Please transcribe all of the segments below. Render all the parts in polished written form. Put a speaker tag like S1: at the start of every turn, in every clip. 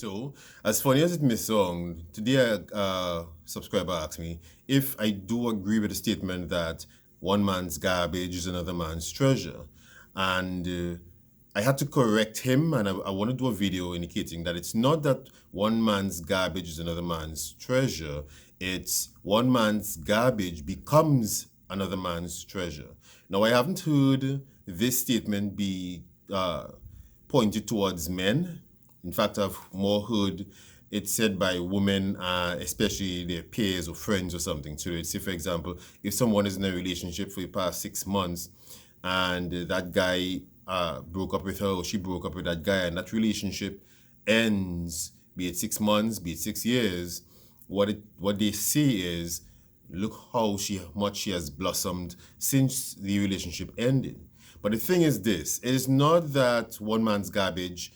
S1: So, as funny as it may sound, today a subscriber asked me if I do agree with the statement that one man's garbage is another man's treasure. And I had to correct him, and I want to do a video indicating that it's not that one man's garbage is another man's treasure, it's one man's garbage becomes another man's treasure. Now, I haven't heard this statement be pointed towards men. In fact, I've more heard it said by women, especially their peers or friends or something. So, let's say, for example, if someone is in a relationship for the past 6 months and that guy broke up with her or she broke up with that guy and that relationship ends, be it 6 months, be it 6 years, what they say is, look how much she has blossomed since the relationship ended. But the thing is this, it is not that one man's garbage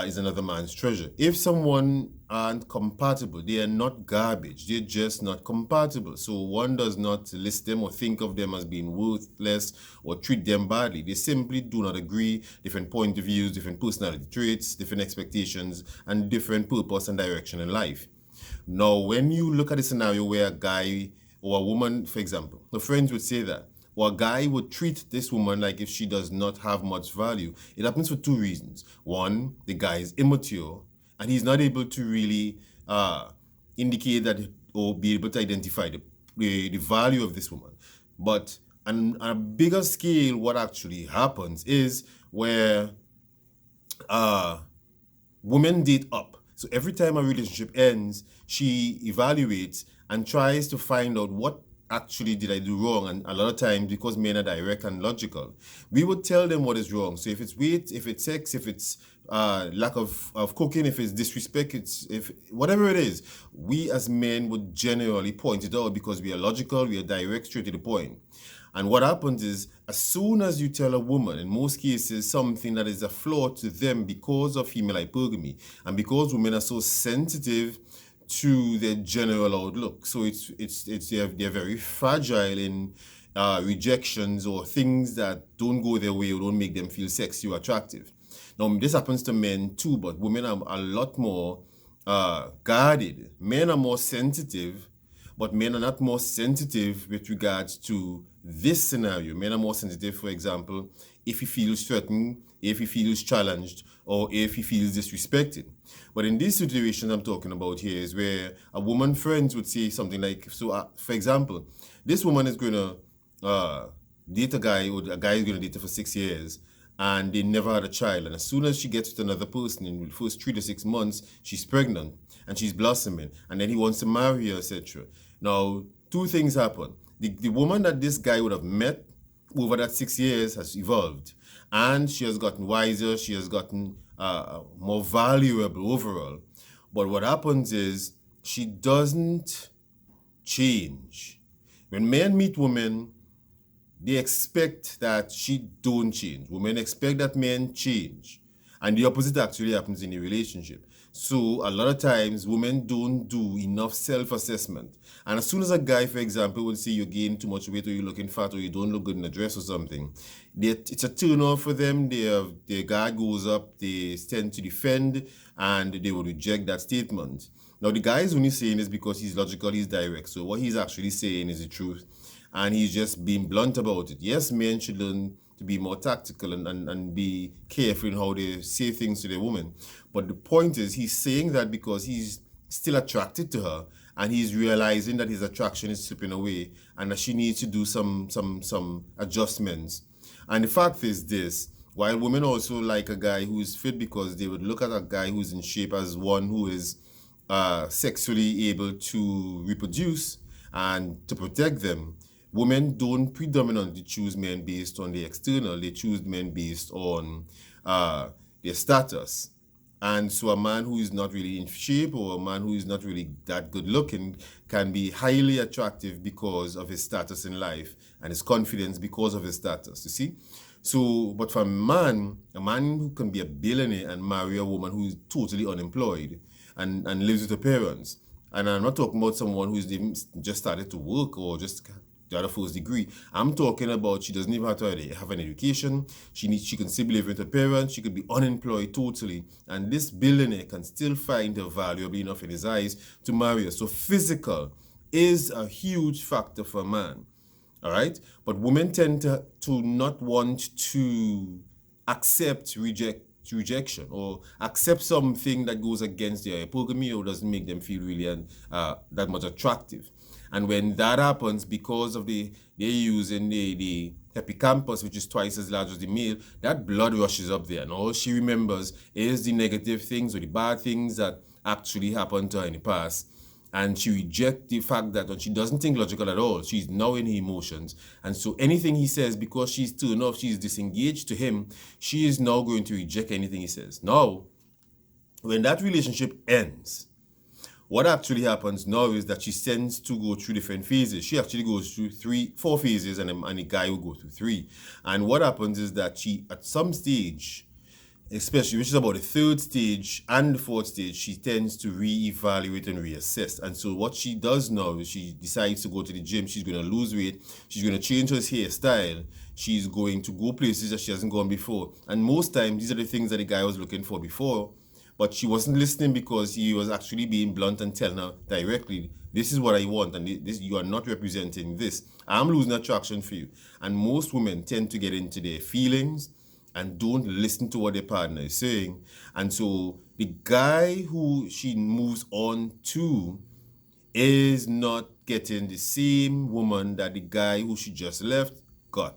S1: is another man's treasure. If someone aren't compatible, they are not garbage. They're just not compatible. So one does not list them or think of them as being worthless or treat them badly. They simply do not agree, different point of views, different personality traits, different expectations, and different purpose and direction in life. Now, when you look at a scenario where a guy or a woman, for example, the friends would say that, or a guy would treat this woman like if she does not have much value. It happens for two reasons. One, the guy is immature and he's not able to really indicate that or be able to identify the value of this woman. But on a bigger scale, what actually happens is where women date up. So every time a relationship ends, she evaluates and tries to find out what actually did I do wrong. And a lot of times, because men are direct and logical, we would tell them what is wrong. So if it's weight, if it's sex, if it's lack of cooking, if it's disrespect, if whatever it is, we as men would generally point it out because we are logical, we are direct, straight to the point. And what happens is, as soon as you tell a woman, in most cases, something that is a flaw to them because of female hypergamy, and because women are so sensitive to their general outlook, so they're very fragile in rejections or things that don't go their way or don't make them feel sexy or attractive. Now, this happens to men too, but women are a lot more guarded. Men are more sensitive, but men are not more sensitive with regards to this scenario. Men are more sensitive, for example, if he feels threatened, if he feels challenged, or if he feels disrespected. But in this situation I'm talking about here is where a woman friends would say something like, so for example, this woman is going to date a guy, or a guy is going to date her for 6 years, and they never had a child. And as soon as she gets with another person in the first 3 to 6 months, she's pregnant and she's blossoming, and then he wants to marry her, etc. Now, two things happen. The woman that this guy would have met over that 6 years has evolved, and she has gotten wiser, she has gotten more valuable overall. But what happens is she doesn't change. When men meet women, they expect that she don't change. Women expect that men change. And the opposite actually happens in a relationship. So a lot of times women don't do enough self-assessment. And as soon as a guy, for example, would say you gain too much weight or you're looking fat or you don't look good in a dress or something, it's a turn off for them. Their guard goes up, they tend to defend, and they will reject that statement. Now the guy is only saying this because he's logical, he's direct. So what he's actually saying is the truth. And he's just being blunt about it. Yes, men should learn to be more tactical and be careful in how they say things to their woman. But the point is, he's saying that because he's still attracted to her, and he's realizing that his attraction is slipping away and that she needs to do some adjustments. And the fact is this, while women also like a guy who is fit because they would look at a guy who's in shape as one who is sexually able to reproduce and to protect them, women don't predominantly choose men based on the external. They choose men based on their status. And so a man who is not really in shape or a man who is not really that good looking can be highly attractive because of his status in life and his confidence because of his status, you see? So, but for a man who can be a billionaire and marry a woman who is totally unemployed and lives with her parents, and I'm not talking about someone who's just started to work or just the other first degree. I'm talking about she doesn't even have to have an education. She can still be living with her parents. She could be unemployed totally. And this billionaire can still find her valuable enough in his eyes to marry her. So physical is a huge factor for a man. All right. But women tend to not want to accept rejection or accept something that goes against their hypogamy or doesn't make them feel really that much attractive. And when that happens, because of they're using the hippocampus, which is twice as large as the male, that blood rushes up there. And all she remembers is the negative things or the bad things that actually happened to her in the past. And she rejects the fact that when she doesn't think logical at all, she's now in her emotions. And so anything he says, because she's turned off, she's disengaged to him, she is now going to reject anything he says. Now, when that relationship ends, what actually happens now is that she tends to go through different phases. She actually goes through 4 phases, and the guy will go through 3. And what happens is that she, at some stage, especially which is about the 3rd stage and the 4th stage, she tends to reevaluate and reassess. And so what she does now is she decides to go to the gym. She's going to lose weight. She's going to change her hairstyle. She's going to go places that she hasn't gone before. And most times, these are the things that the guy was looking for before. But she wasn't listening because he was actually being blunt and telling her directly, this is what I want, and this you are not representing this. I'm losing attraction for you. And most women tend to get into their feelings and don't listen to what their partner is saying. And so the guy who she moves on to is not getting the same woman that the guy who she just left got.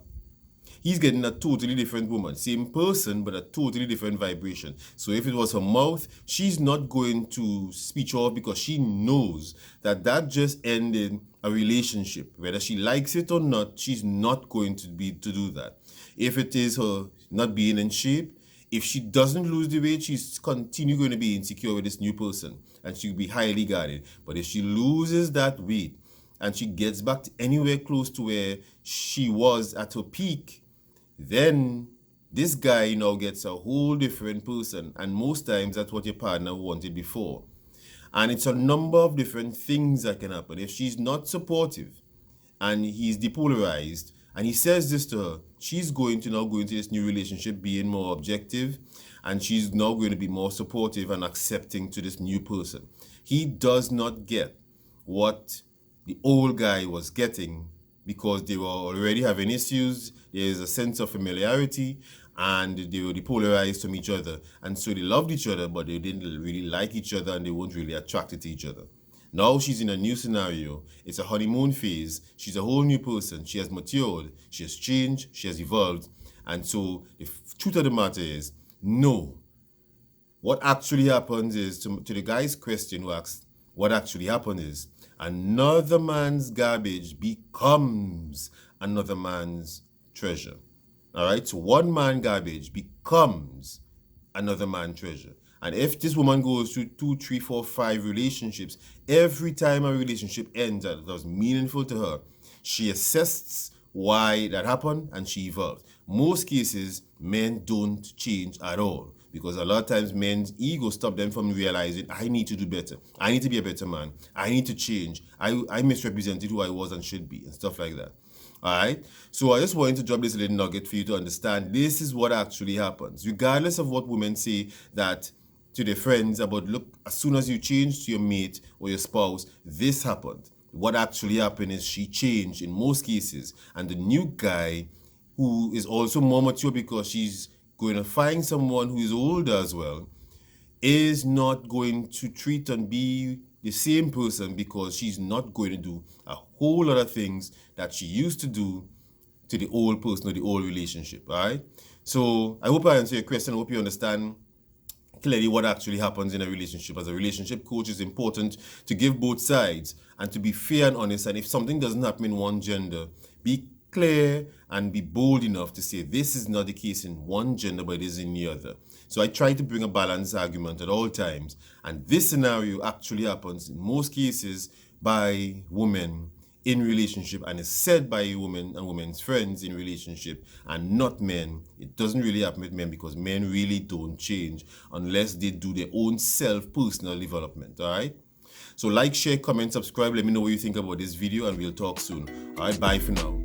S1: He's getting a totally different woman. Same person, but a totally different vibration. So if it was her mouth, she's not going to speech off because she knows that just ended a relationship. Whether she likes it or not, she's not going to do that. If it is her not being in shape, if she doesn't lose the weight, she's continue going to be insecure with this new person and she'll be highly guarded. But if she loses that weight and she gets back to anywhere close to where she was at her peak, then this guy now gets a whole different person. And most times that's what your partner wanted before. And it's a number of different things that can happen. If she's not supportive and he's depolarized and he says this to her, she's going to now go into this new relationship being more objective, and she's now going to be more supportive and accepting to this new person. He does not get what the old guy was getting because they were already having issues. There is a sense of familiarity and they were depolarized from each other. And so they loved each other, but they didn't really like each other and they weren't really attracted to each other. Now she's in a new scenario. It's a honeymoon phase. She's a whole new person. She has matured. She has changed. She has evolved. And so the truth of the matter is, no. What actually happens is, to the guy's question who asks, what actually happened is, another man's garbage becomes another man's treasure. All right? So one man garbage becomes another man treasure. And if this woman goes through 2, 3, 4, 5 relationships, every time a relationship ends that was meaningful to her, she assesses why that happened and she evolves. Most cases, men don't change at all because a lot of times men's ego stop them from realizing, I need to do better. I need to be a better man. I need to change. I misrepresented who I was and should be and stuff like that. All right. So I just wanted to drop this little nugget for you to understand this is what actually happens. Regardless of what women say that to their friends about, look, as soon as you change to your mate or your spouse, this happened. What actually happened is she changed in most cases. And the new guy, who is also more mature because she's going to find someone who is older as well, is not going to treat and be the same person because she's not going to do a whole lot of things that she used to do to the old person or the old relationship. All right. So I hope I answered your question. I hope you understand clearly what actually happens in a relationship. As a relationship coach, it's important to give both sides and to be fair and honest. And if something doesn't happen in one gender, be clear and be bold enough to say this is not the case in one gender, but it is in the other. So I try to bring a balanced argument at all times. And this scenario actually happens in most cases by women in relationship and is said by women and women's friends in relationship and not men. It doesn't really happen with men because men really don't change unless they do their own personal development. All right. So like, share, comment, subscribe. Let me know what you think about this video, and we'll talk soon. All right, bye for now.